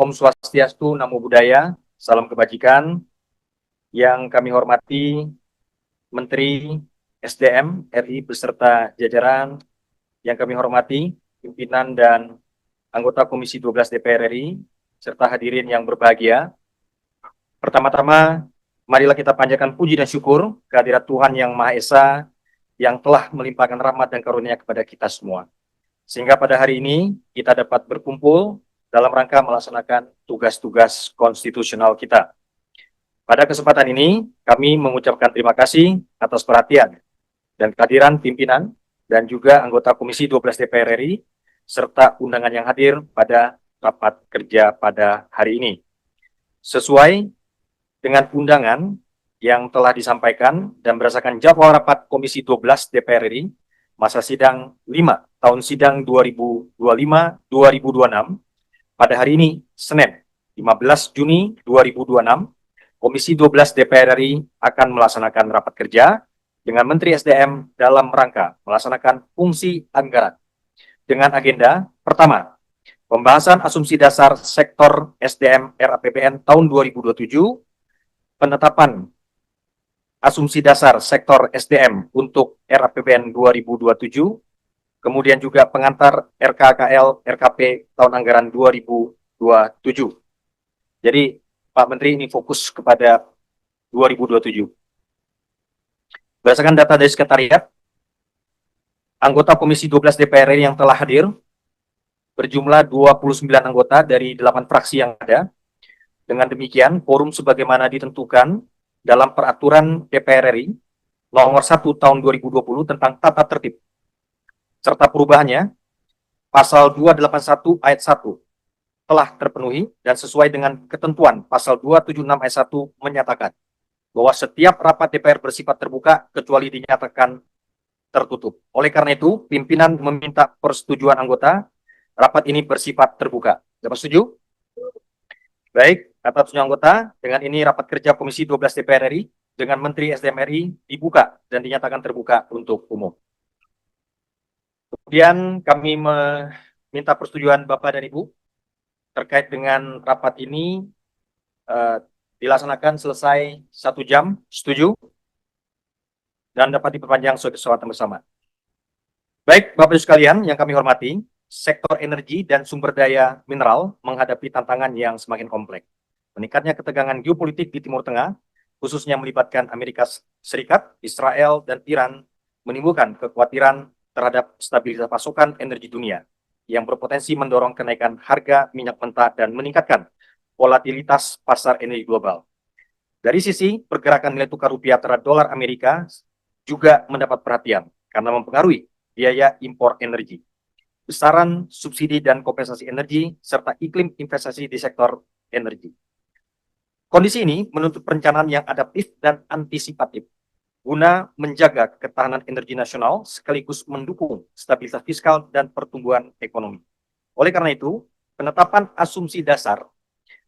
Om Swastiastu, Namo Buddhaya, salam kebajikan. Yang kami hormati Menteri SDM RI beserta jajaran, yang kami hormati pimpinan dan anggota Komisi 12 DPR RI, serta hadirin yang berbahagia. Pertama-tama, marilah kita panjatkan puji dan syukur kehadirat Tuhan Yang Maha Esa yang telah melimpahkan rahmat dan karunia kepada kita semua. Sehingga pada hari ini kita dapat berkumpul dalam rangka melaksanakan tugas-tugas konstitusional kita. Pada kesempatan ini, kami mengucapkan terima kasih atas perhatian dan kehadiran pimpinan dan juga anggota Komisi 12 DPR RI, serta undangan yang hadir pada rapat kerja pada hari ini. Sesuai dengan undangan yang telah disampaikan dan berdasarkan jadwal rapat Komisi 12 DPR RI, masa sidang 5 tahun sidang 2025-2026, pada hari ini, Senin, 15 Juni 2026, Komisi 12 DPR RI akan melaksanakan rapat kerja dengan Menteri SDM dalam rangka melaksanakan fungsi anggaran. Dengan agenda, pertama, pembahasan asumsi dasar sektor SDM RAPBN tahun 2027, penetapan asumsi dasar sektor SDM untuk RAPBN 2027, kemudian juga pengantar RKKL RKP tahun anggaran 2027. Jadi Pak Menteri ini fokus kepada 2027. Berdasarkan data dari Sekretariat, anggota Komisi 12 DPR RI yang telah hadir berjumlah 29 anggota dari 8 fraksi yang ada. Dengan demikian, quorum sebagaimana ditentukan dalam Peraturan DPR RI Nomor 1 Tahun 2020 tentang tata tertib serta perubahannya, Pasal 281 Ayat 1 telah terpenuhi dan sesuai dengan ketentuan Pasal 276 Ayat 1 menyatakan bahwa setiap rapat DPR bersifat terbuka kecuali dinyatakan tertutup. Oleh karena itu, pimpinan meminta persetujuan anggota rapat ini bersifat terbuka. Dapat setuju? Baik, atas persetujuan anggota, dengan ini rapat kerja Komisi 12 DPR RI dengan Menteri SDM RI dibuka dan dinyatakan terbuka untuk umum. Kemudian kami meminta persetujuan Bapak dan Ibu terkait dengan rapat ini dilaksanakan selesai 1 jam, setuju? Dan dapat diperpanjang sesuai kesepakatan bersama. Baik, Bapak Ibu sekalian yang kami hormati, sektor energi dan sumber daya mineral menghadapi tantangan yang semakin kompleks. Meningkatnya ketegangan geopolitik di Timur Tengah, khususnya melibatkan Amerika Serikat, Israel, dan Iran, menimbulkan kekhawatiran terhadap stabilitas pasokan energi dunia yang berpotensi mendorong kenaikan harga minyak mentah dan meningkatkan volatilitas pasar energi global. Dari sisi pergerakan nilai tukar rupiah terhadap dolar Amerika juga mendapat perhatian karena mempengaruhi biaya impor energi, besaran subsidi dan kompensasi energi, serta iklim investasi di sektor energi. Kondisi ini menuntut perencanaan yang adaptif dan antisipatif guna menjaga ketahanan energi nasional sekaligus mendukung stabilitas fiskal dan pertumbuhan ekonomi. Oleh karena itu, penetapan asumsi dasar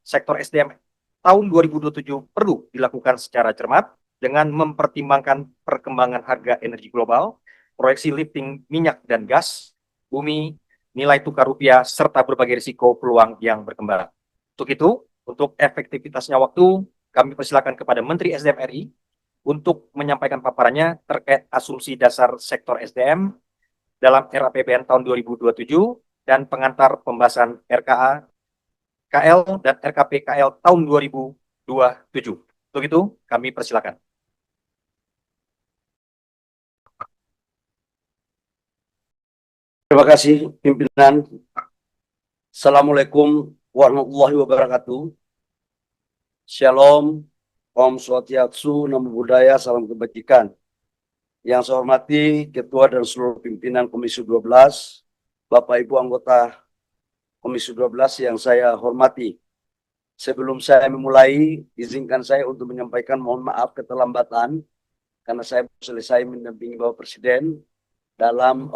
sektor SDM tahun 2027 perlu dilakukan secara cermat dengan mempertimbangkan perkembangan harga energi global, proyeksi lifting minyak dan gas, bumi, nilai tukar rupiah, serta berbagai risiko peluang yang berkembang. Untuk itu, untuk efektivitasnya waktu, kami persilakan kepada Menteri SDM RI untuk menyampaikan paparannya terkait asumsi dasar sektor SDM dalam RAPBN tahun 2027 dan pengantar pembahasan RKA KL dan RKP KL tahun 2027. Untuk itu, kami persilakan. Terima kasih pimpinan. Assalamualaikum warahmatullahi wabarakatuh. Shalom, Om Swastiastu, Namo Buddhaya, salam kebajikan. Yang saya hormati Ketua dan seluruh pimpinan Komisi 12, Bapak Ibu anggota Komisi 12 yang saya hormati. Sebelum saya memulai, izinkan saya untuk menyampaikan mohon maaf keterlambatan karena saya selesai mendampingi Bapak Presiden dalam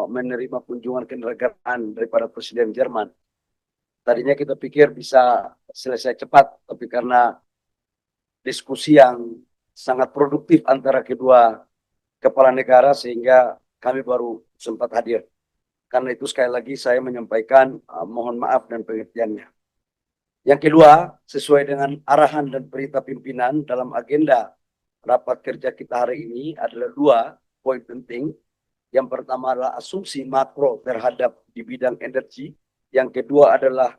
menerima kunjungan kenegaraan daripada Presiden Jerman. Tadinya kita pikir bisa selesai cepat, tapi karena diskusi yang sangat produktif antara kedua kepala negara sehingga kami baru sempat hadir. Karena itu sekali lagi saya menyampaikan mohon maaf dan pengertiannya. Yang kedua, sesuai dengan arahan dan perintah pimpinan dalam agenda rapat kerja kita hari ini adalah dua poin penting. Yang pertama adalah asumsi makro terhadap di bidang energi. Yang kedua adalah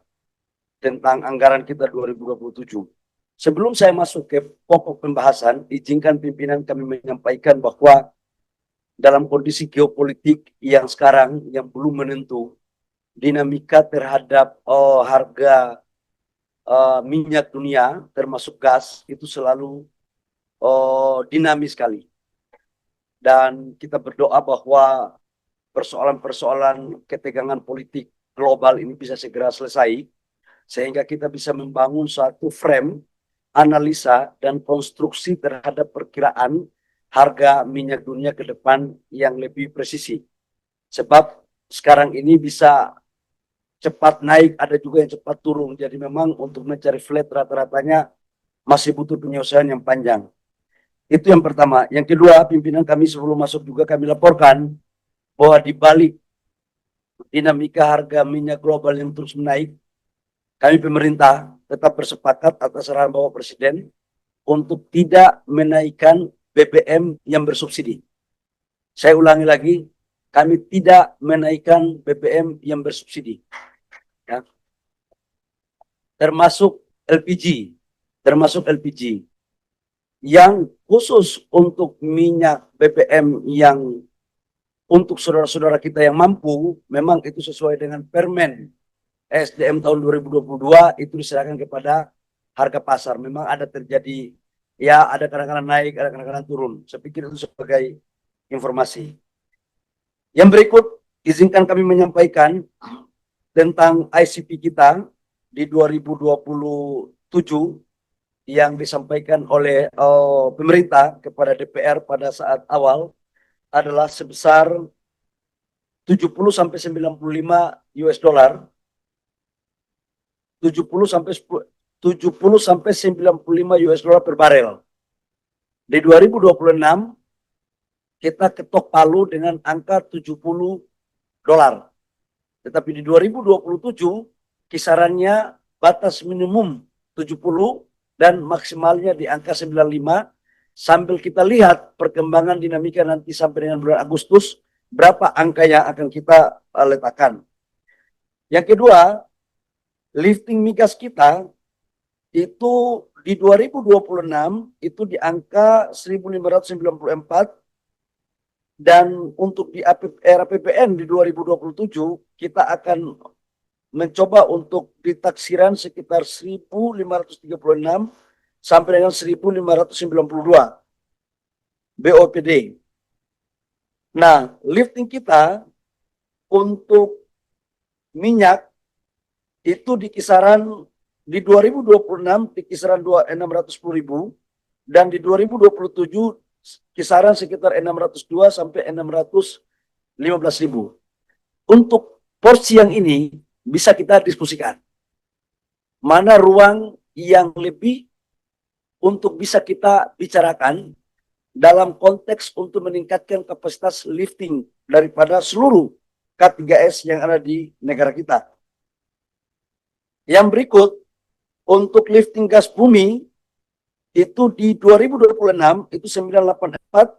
tentang anggaran kita 2027. Sebelum saya masuk ke pokok pembahasan, izinkan pimpinan kami menyampaikan bahwa dalam kondisi geopolitik yang sekarang yang belum menentu, dinamika terhadap harga minyak dunia termasuk gas itu selalu dinamis sekali. Dan kita berdoa bahwa persoalan-persoalan ketegangan politik global ini bisa segera selesai sehingga kita bisa membangun suatu frame analisa dan konstruksi terhadap perkiraan harga minyak dunia ke depan yang lebih presisi. Sebab sekarang ini bisa cepat naik, ada juga yang cepat turun. Jadi memang untuk mencari flat rata-ratanya masih butuh penyelesaian yang panjang. Itu yang pertama. Yang kedua, pimpinan kami sebelum masuk juga kami laporkan bahwa di balik dinamika harga minyak global yang terus menaik, kami pemerintah tetap bersepakat atas arahan Bapak Presiden untuk tidak menaikkan BBM yang bersubsidi. Saya ulangi lagi, kami tidak menaikkan BBM yang bersubsidi. Ya. Termasuk LPG. Yang khusus untuk minyak BBM yang untuk saudara-saudara kita yang mampu, memang itu sesuai dengan Permen SDM tahun 2022 itu diserahkan kepada harga pasar. Memang ada terjadi, ya ada kadang-kadang naik, ada kadang-kadang turun. Saya pikir itu sebagai informasi. Yang berikut, izinkan kami menyampaikan tentang ICP kita di 2027 yang disampaikan oleh pemerintah kepada DPR pada saat awal adalah sebesar 70 sampai 95 US dollar. 70 sampai 95 US dollar per barel. Di 2026 kita ketok palu dengan angka 70 dolar. Tetapi di 2027 kisarannya batas minimum 70 dan maksimalnya di angka 95 sambil kita lihat perkembangan dinamika nanti sampai dengan bulan Agustus berapa angka yang akan kita letakkan. Yang kedua, lifting migas kita itu di 2026 itu di angka 1.594 dan untuk di RAPBN di 2027 kita akan mencoba untuk ditaksiran sekitar 1.536 sampai dengan 1.592 BOPD. Nah, lifting kita untuk minyak itu di kisaran di 2026 di kisaran 610.000 dan di 2027 kisaran sekitar 602 sampai 615.000. Untuk porsi yang ini bisa kita diskusikan. Mana ruang yang lebih untuk bisa kita bicarakan dalam konteks untuk meningkatkan kapasitas lifting daripada seluruh K3S yang ada di negara kita. Yang berikut, untuk lifting gas bumi, itu di 2026 itu 984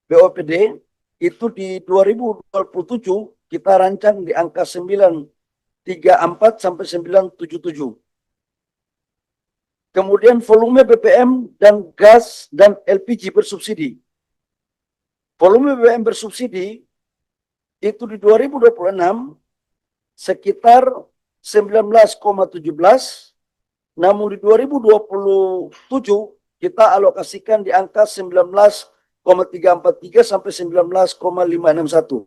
BOPD, itu di 2027 kita rancang di angka 934 sampai 977. Kemudian volume BBM dan gas dan LPG bersubsidi. Volume BBM bersubsidi itu di 2026 sekitar 19,17, namun di 2027 kita alokasikan di angka 19,343 sampai 19,561.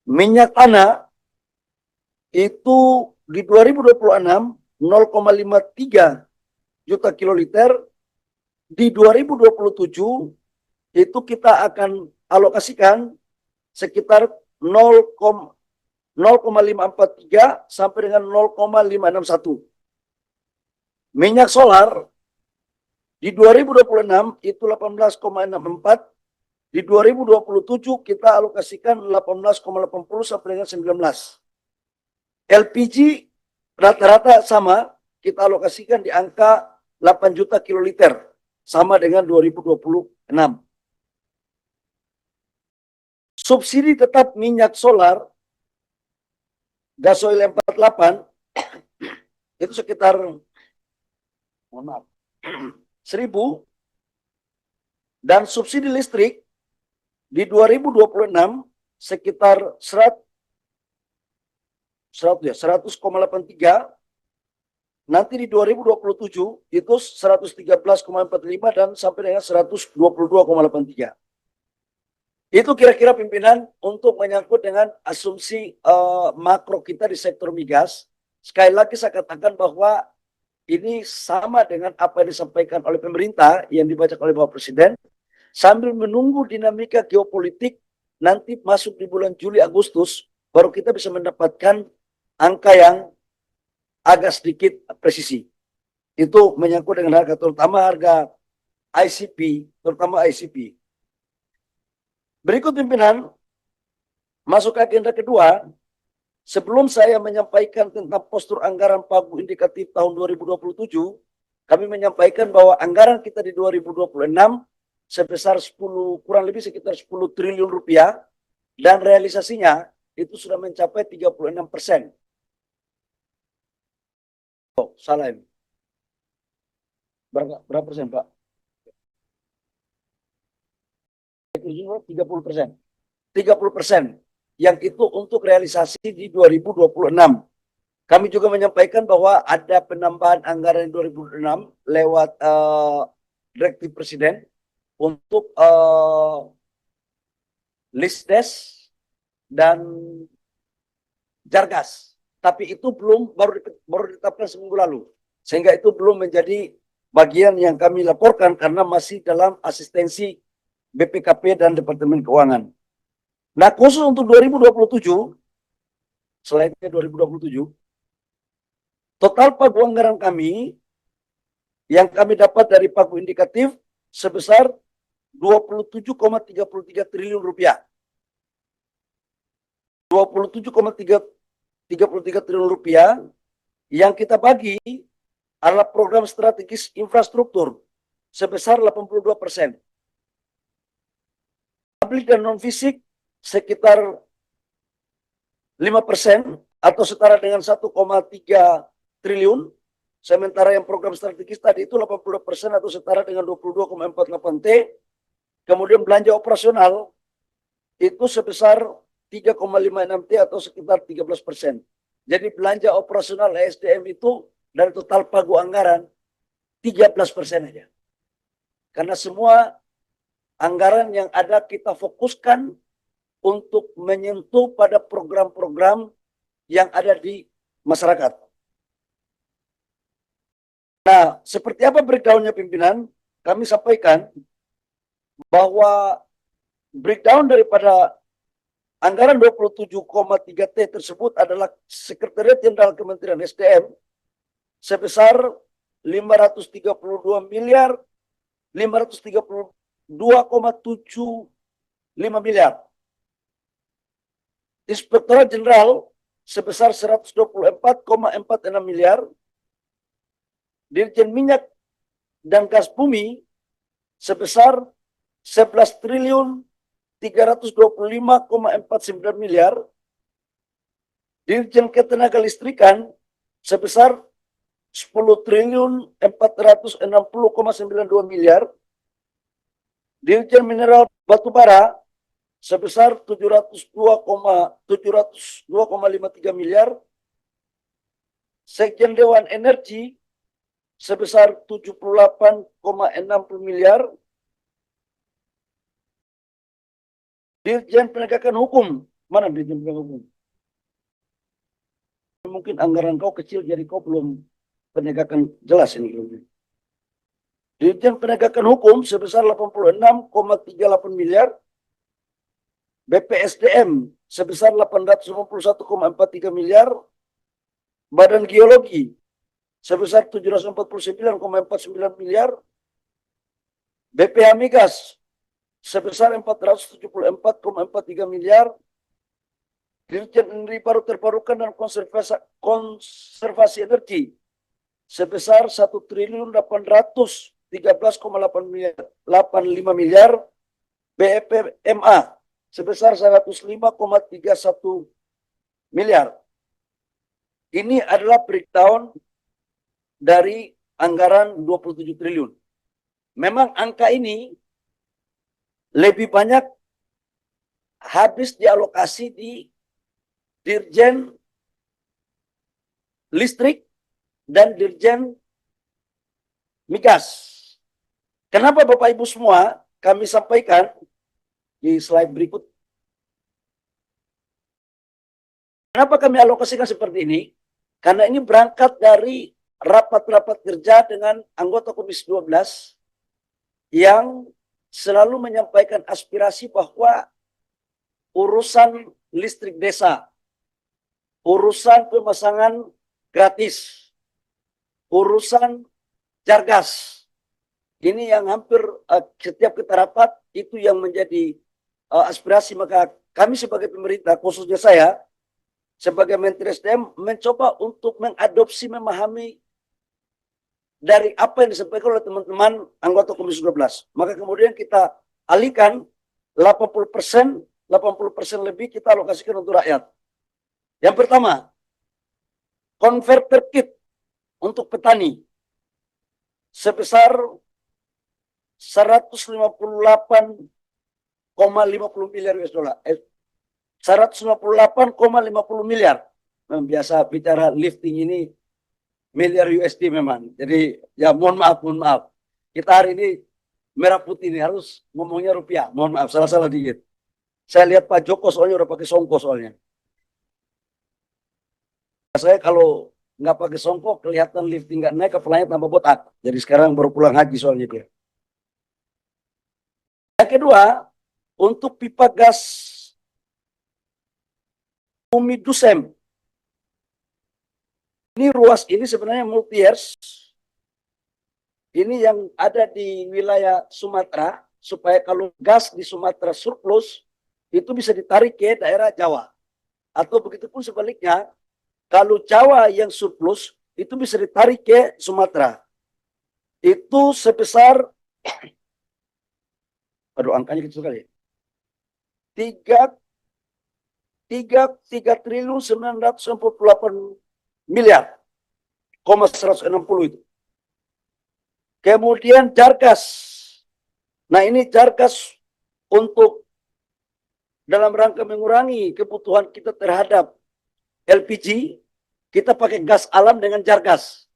Minyak tanah itu di 2026 0,53 juta kiloliter, di 2027 itu kita akan alokasikan sekitar 0,543 sampai dengan 0,561. Minyak solar di 2026 itu 18,64, di 2027 kita alokasikan 18,80 sampai dengan 19. LPG rata-rata sama, kita alokasikan di angka 8 juta kiloliter, sama dengan 2026. Subsidi tetap minyak solar, gasoil 48, itu sekitar, mohon maaf, 1.000, dan subsidi listrik di 2026 sekitar 100,83, nanti di 2027 itu 113,45 dan sampai dengan 122,83. Itu kira-kira pimpinan untuk menyangkut dengan asumsi makro kita di sektor migas. Sekali lagi saya katakan bahwa ini sama dengan apa yang disampaikan oleh pemerintah yang dibaca oleh Bapak Presiden, sambil menunggu dinamika geopolitik nanti masuk di bulan Juli Agustus, baru kita bisa mendapatkan angka yang agak sedikit presisi. Itu menyangkut dengan harga, terutama harga ICP, terutama ICP. Berikut pimpinan, masuk ke agenda kedua. Sebelum saya menyampaikan tentang postur anggaran pagu indikatif tahun 2027, kami menyampaikan bahwa anggaran kita di 2026 sebesar 10, kurang lebih sekitar 10 triliun rupiah, dan realisasinya itu sudah mencapai 36%. Oh, salah ini. Berapa persen, Pak? 30%. 30%. Yang itu untuk realisasi di 2026. Kami juga menyampaikan bahwa ada penambahan anggaran di 2026 lewat direktif Presiden untuk Lisdes dan Jargas. Tapi itu baru ditetapkan seminggu lalu. Sehingga itu belum menjadi bagian yang kami laporkan karena masih dalam asistensi BPKP dan Departemen Keuangan. Nah, khusus untuk 2027, selainnya 2027, total pagu anggaran kami yang kami dapat dari pagu indikatif sebesar 27,33 triliun rupiah. 27,33 triliun rupiah yang kita bagi adalah program strategis infrastruktur sebesar 82%. Publik dan non-fisik sekitar 5% atau setara dengan 1,3 triliun. Sementara yang program strategis tadi itu 82% atau setara dengan 22,48 T. Kemudian belanja operasional itu sebesar 3,56 T atau sekitar 13%. Jadi belanja operasional SDM itu dari total pagu anggaran 13% aja. Karena semua anggaran yang ada kita fokuskan untuk menyentuh pada program-program yang ada di masyarakat. Nah, seperti apa breakdown-nya pimpinan? Kami sampaikan bahwa breakdown daripada anggaran 27,3 T tersebut adalah Sekretariat Jenderal Kementerian SDM sebesar 532 miliar 532,75 miliar. Inspektorat Jenderal sebesar 124,46 miliar. Dirjen Minyak dan Gas Bumi sebesar 11 triliun 325,49 miliar. Dirjen Ketenagalistrikan sebesar 10 triliun 460,92 miliar. Dirjen Mineral Batubara sebesar 702,53 miliar. Sekjen Dewan Energi sebesar 78,60 miliar. Dirjen Penegakan Hukum, mana Dirjen Penegakan Hukum? Mungkin anggaran kau kecil jadi kau belum penegakan jelas ini. Dirjen Penegakan Hukum sebesar 86,38 miliar. BPSDM sebesar 851,43 miliar. Badan Geologi sebesar 749,49 miliar. BPH Migas sebesar 474,43 miliar. Dirjen Energi Baru Terbarukan dan Konservasi Energi sebesar 1.813,85 miliar, BEPMA sebesar 105,31 miliar. Ini adalah breakdown dari anggaran 27 triliun. Memang angka ini lebih banyak habis dialokasi di Dirjen Listrik dan Dirjen Migas. Kenapa Bapak Ibu semua kami sampaikan di slide berikut. Kenapa kami alokasikan seperti ini? Karena ini berangkat dari rapat-rapat kerja dengan anggota Komisi 12 yang selalu menyampaikan aspirasi bahwa urusan listrik desa, urusan pemasangan gratis, urusan Jargas, ini yang hampir setiap kita rapat itu yang menjadi aspirasi. Maka kami sebagai pemerintah, khususnya saya sebagai Menteri SDM, mencoba untuk mengadopsi, memahami dari apa yang disampaikan oleh teman-teman anggota Komisi 12. Maka kemudian kita alihkan 80% lebih kita alokasikan untuk rakyat. Yang pertama, converter kit untuk petani sebesar 158,50 miliar US dollar. 158,50 miliar. Biasa bicara lifting ini miliar USD memang. Jadi ya mohon maaf. Kita hari ini merah putih ini harus ngomongnya rupiah. Mohon maaf, salah-salah dikit. Saya lihat Pak Joko soalnya udah pakai songko soalnya. Saya kalau nggak pakai songko kelihatan lifting nggak naik, kepalanya tambah botak. Jadi sekarang baru pulang haji soalnya dia. Yang kedua, untuk pipa gas Bumi Dusem. Ini ruas ini sebenarnya multi years. Ini yang ada di wilayah Sumatera, supaya kalau gas di Sumatera surplus, itu bisa ditarik ke daerah Jawa. Atau begitupun sebaliknya, kalau Jawa yang surplus, itu bisa ditarik ke Sumatera. Itu sebesar, aduh angkanya kecil sekali. 3.948 miliar, 160 itu. Kemudian Jargas. Nah ini Jargas untuk dalam rangka mengurangi kebutuhan kita terhadap LPG, kita pakai gas alam dengan Jargas.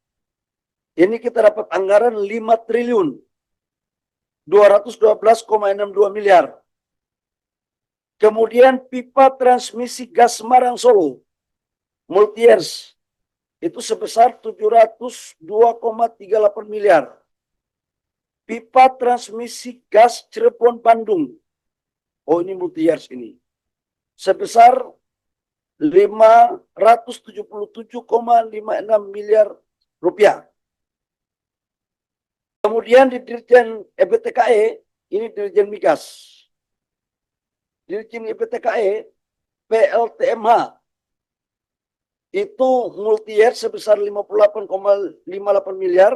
Ini kita dapat anggaran 5.212,62 miliar. Kemudian pipa transmisi gas Semarang Solo multi years itu sebesar 702,38 miliar. Pipa transmisi gas Cirebon Bandung, oh ini multi years ini, sebesar 577,56 miliar rupiah. Kemudian di Dirjen EBTKE, ini Dirjen Migas. Dirjen EBTKE, PLTMH, itu multi year sebesar 58,58 miliar.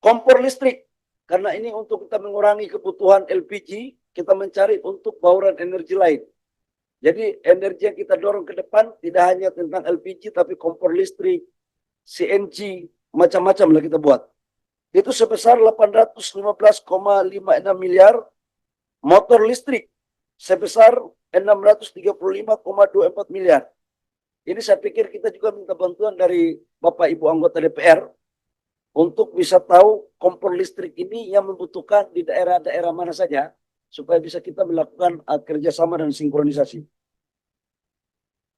Kompor listrik, karena ini untuk kita mengurangi kebutuhan LPG, kita mencari untuk bauran energi lain. Jadi energi yang kita dorong ke depan tidak hanya tentang LPG, tapi kompor listrik, CNG, macam-macam lah kita buat. Itu sebesar 815,56 miliar. Motor listrik sebesar 635,24 miliar. Ini saya pikir kita juga minta bantuan dari Bapak Ibu anggota DPR untuk bisa tahu kompor listrik ini yang membutuhkan di daerah-daerah mana saja, supaya bisa kita melakukan kerjasama dan sinkronisasi.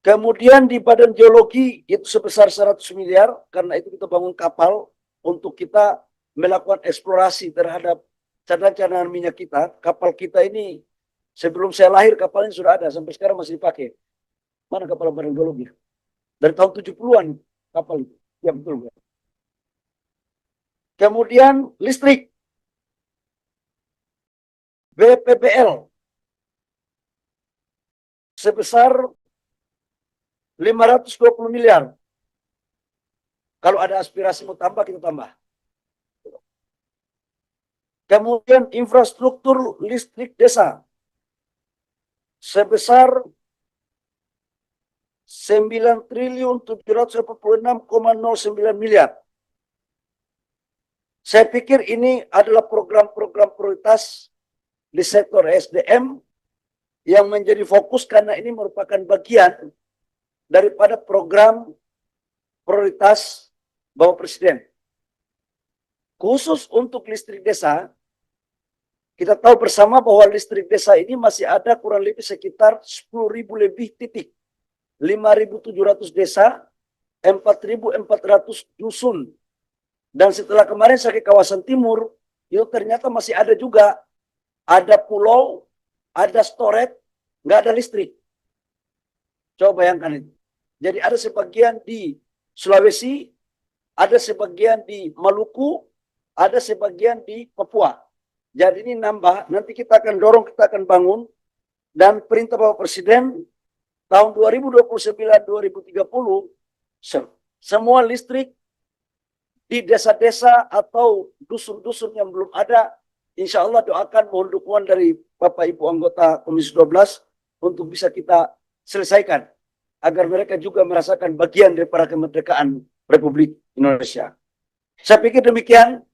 Kemudian di Badan Geologi itu sebesar 100 miliar, karena itu kita bangun kapal untuk kita melakukan eksplorasi terhadap cadangan-cadangan minyak kita. Kapal kita ini sebelum saya lahir kapalnya sudah ada, sampai sekarang masih dipakai. Mana kapal Badan Geologi? Dari tahun 70-an kapal itu. Ya betul. Kemudian listrik. BPBL sebesar 520 miliar. Kalau ada aspirasi mau tambah, kita tambah. Kemudian infrastruktur listrik desa sebesar 9.786,09 miliar. Saya pikir ini adalah program-program prioritas di sektor SDM yang menjadi fokus karena ini merupakan bagian daripada program prioritas Bapak Presiden. Khusus untuk listrik desa, kita tahu bersama bahwa listrik desa ini masih ada kurang lebih sekitar 10.000 lebih titik. 5.700 desa, 4.400 dusun. Dan setelah kemarin saya ke kawasan timur, itu ternyata masih ada juga. Ada pulau, ada storage, nggak ada listrik. Coba bayangkan itu. Jadi ada sebagian di Sulawesi, ada sebagian di Maluku, ada sebagian di Papua. Jadi ini nambah, nanti kita akan dorong, kita akan bangun. Dan perintah Bapak Presiden, tahun 2029-2030, semua listrik di desa-desa atau dusun-dusun yang belum ada, insya Allah doakan mohon dukungan dari Bapak Ibu anggota Komisi 12 untuk bisa kita selesaikan. Agar mereka juga merasakan bagian daripada kemerdekaan Republik Indonesia. Saya pikir demikian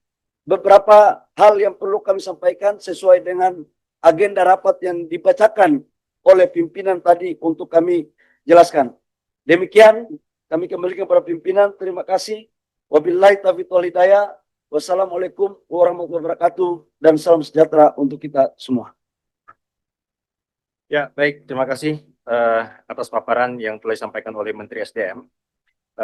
beberapa hal yang perlu kami sampaikan sesuai dengan agenda rapat yang dibacakan oleh pimpinan tadi untuk kami jelaskan. Demikian kami kembalikan kepada pimpinan. Terima kasih. Wabillahi taufiq wal hidayah. Wassalamualaikum warahmatullahi wabarakatuh dan salam sejahtera untuk kita semua. Ya, baik. Terima kasih atas paparan yang telah disampaikan oleh Menteri SDM.